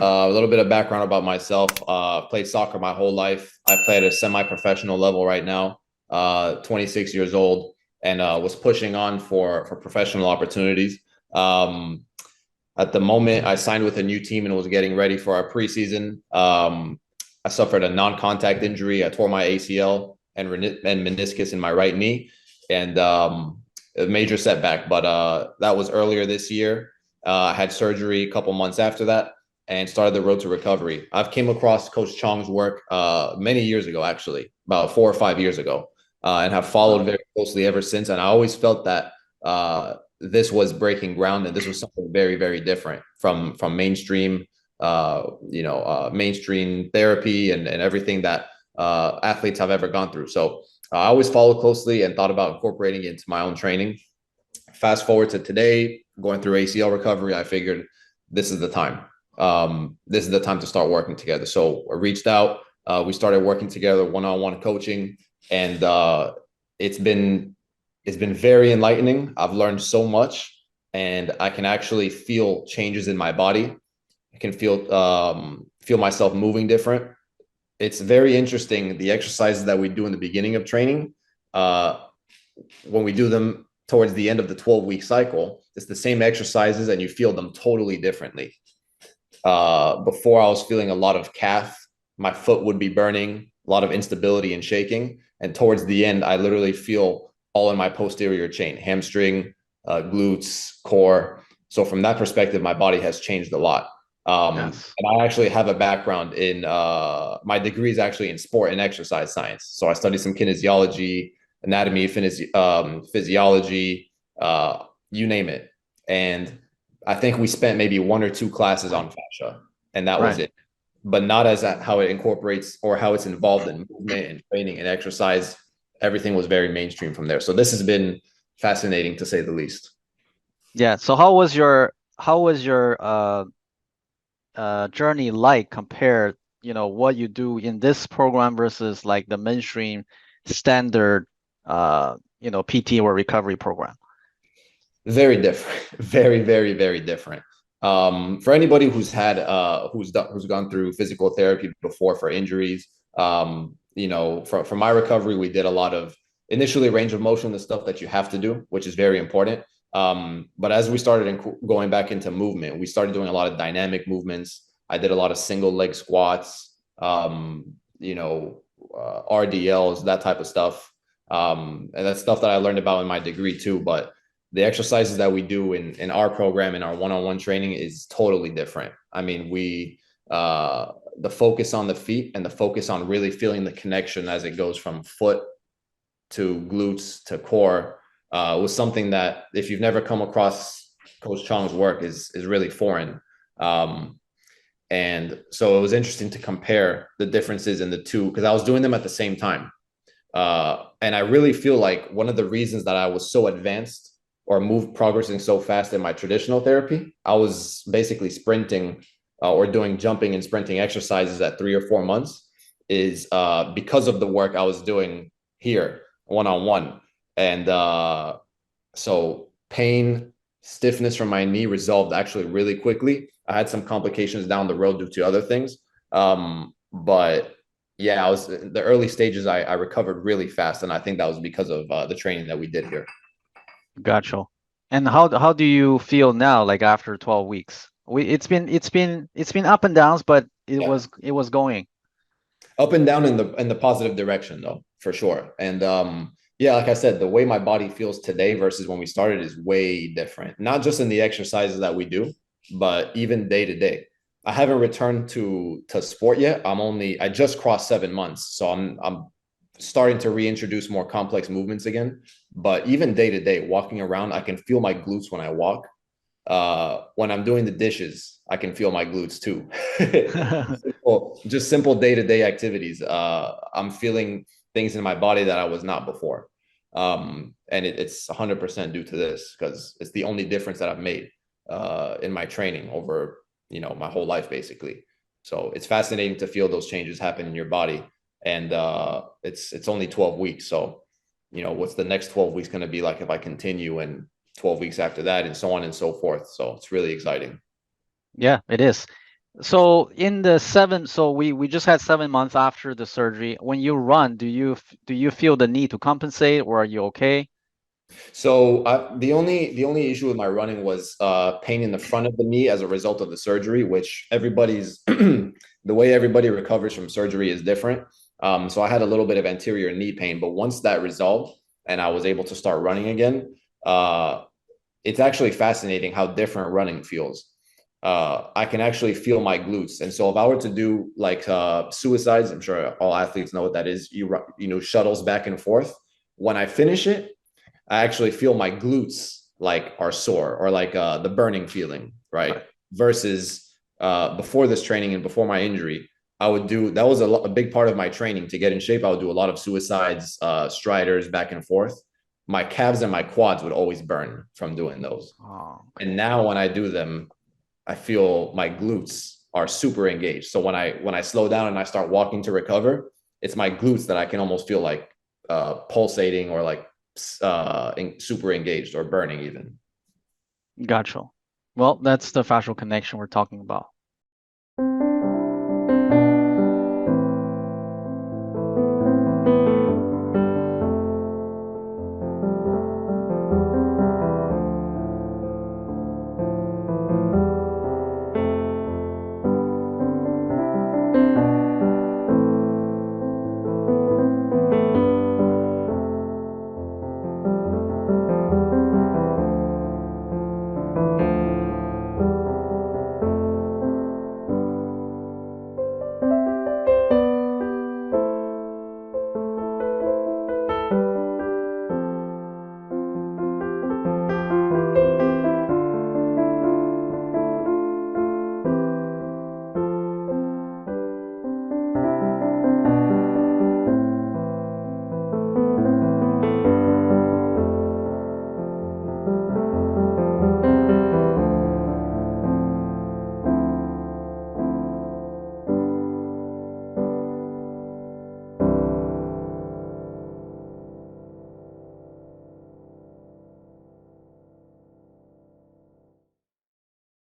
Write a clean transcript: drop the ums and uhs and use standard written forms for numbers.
A little bit of background about myself. Played soccer my whole life. I play at a semi-professional level right now, 26 years old, and was pushing on for professional opportunities. At the moment, I signed with a new team and was getting ready for our preseason. I suffered a non-contact injury. I tore my ACL and meniscus in my right knee, and a major setback. But that was earlier this year. I had surgery a couple months after that and started the road to recovery. I've came across Coach Chong's work many years ago, actually, about 4 or 5 years ago, and have followed very closely ever since. And I always felt that this was breaking ground, and this was something very, very different from mainstream, mainstream therapy and everything that athletes have ever gone through. So I always followed closely and thought about incorporating it into my own training. Fast forward to today, going through ACL recovery, I figured this is the time. This is the time to start working together. So I reached out. We started working together, one-on-one coaching, and it's been very enlightening. I've learned so much, and I can actually feel changes in my body. I can feel myself moving different. It's very interesting, the exercises that we do in the beginning of training, when we do them towards the end of the 12-week cycle, it's the same exercises and you feel them totally differently. Before, I was feeling a lot of calf, my foot would be burning, a lot of instability and shaking. And towards the end, I literally feel all in my posterior chain, hamstring, glutes, core. So from that perspective, my body has changed a lot. Yes. And I actually have a background in, my degree is actually in sport and exercise science. So I studied some kinesiology, anatomy, physiology, you name it. And I think we spent maybe 1 or 2 classes on fascia, and that was Right. it. But not as how it incorporates or how it's involved in movement and training and exercise. Everything was very mainstream from there. So this has been fascinating, to say the least. Yeah. So how was your journey like compared, what you do in this program versus like the mainstream standard, PT or recovery program? Very different. Very, very, very different. For anybody who's had who's gone through physical therapy before for injuries, for my recovery, we did a lot of initially range of motion, the stuff that you have to do, which is very important. But as we started going back into movement, we started doing a lot of dynamic movements. I did a lot of single leg squats, RDLs, that type of stuff. And that's stuff that I learned about in my degree too. But the exercises that we do in our program, in our one-on-one training, is totally different. I mean, the focus on the feet and the focus on really feeling the connection as it goes from foot to glutes to core, was something that, if you've never come across Coach Chong's work, is really foreign. And so it was interesting to compare the differences in the two, because I was doing them at the same time. And I really feel like one of the reasons that I was so advanced or progressing so fast in my traditional therapy, I was basically sprinting or doing jumping and sprinting exercises at 3 or 4 months, is because of the work I was doing here one-on-one. And so pain, stiffness from my knee resolved actually really quickly. I had some complications down the road due to other things. But yeah, I was in the early stages, I recovered really fast. And I think that was because of the training that we did here. Gotcha. And how do you feel now, like after 12 weeks? It's been up and downs, but it Yeah. was going. Up and down in the positive direction, though, for sure. And yeah, like I said, the way my body feels today versus when we started is way different. Not just in the exercises that we do, but even day to day. I haven't returned to sport yet. I just crossed 7 months, so I'm starting to reintroduce more complex movements again. But even day to day, walking around, I can feel my glutes when I walk. When I'm doing the dishes, I can feel my glutes too. Just simple day-to-day activities. I'm feeling things in my body that I was not before. And it's 100% due to this, because it's the only difference that I've made in my training over, my whole life, basically. So it's fascinating to feel those changes happen in your body. And it's only 12 weeks. So, what's the next 12 weeks going to be like if I continue, and 12 weeks after that, and so on and so forth. So it's really exciting. Yeah, it is. So in the so we just had 7 months after the surgery. When you run, do you feel the need to compensate, or are you okay? So the only issue with my running was pain in the front of the knee as a result of the surgery, which everybody's the way everybody recovers from surgery is different. So I had a little bit of anterior knee pain, but once that resolved and I was able to start running again, it's actually fascinating how different running feels. I can actually feel my glutes, and so if I were to do like suicides, I'm sure all athletes know what that is. You know, shuttles back and forth. When I finish it, I actually feel my glutes like are sore or like the burning feeling, right? Versus before this training and before my injury, I would do that was a big part of my training to get in shape. I would do a lot of suicides, striders back and forth. My calves and my quads would always burn from doing those. Oh, And okay. now when I do them, I feel my glutes are super engaged. So when I slow down and I start walking to recover, it's my glutes that I can almost feel like pulsating or like super engaged or burning even. Gotcha. Well, that's the fascial connection we're talking about.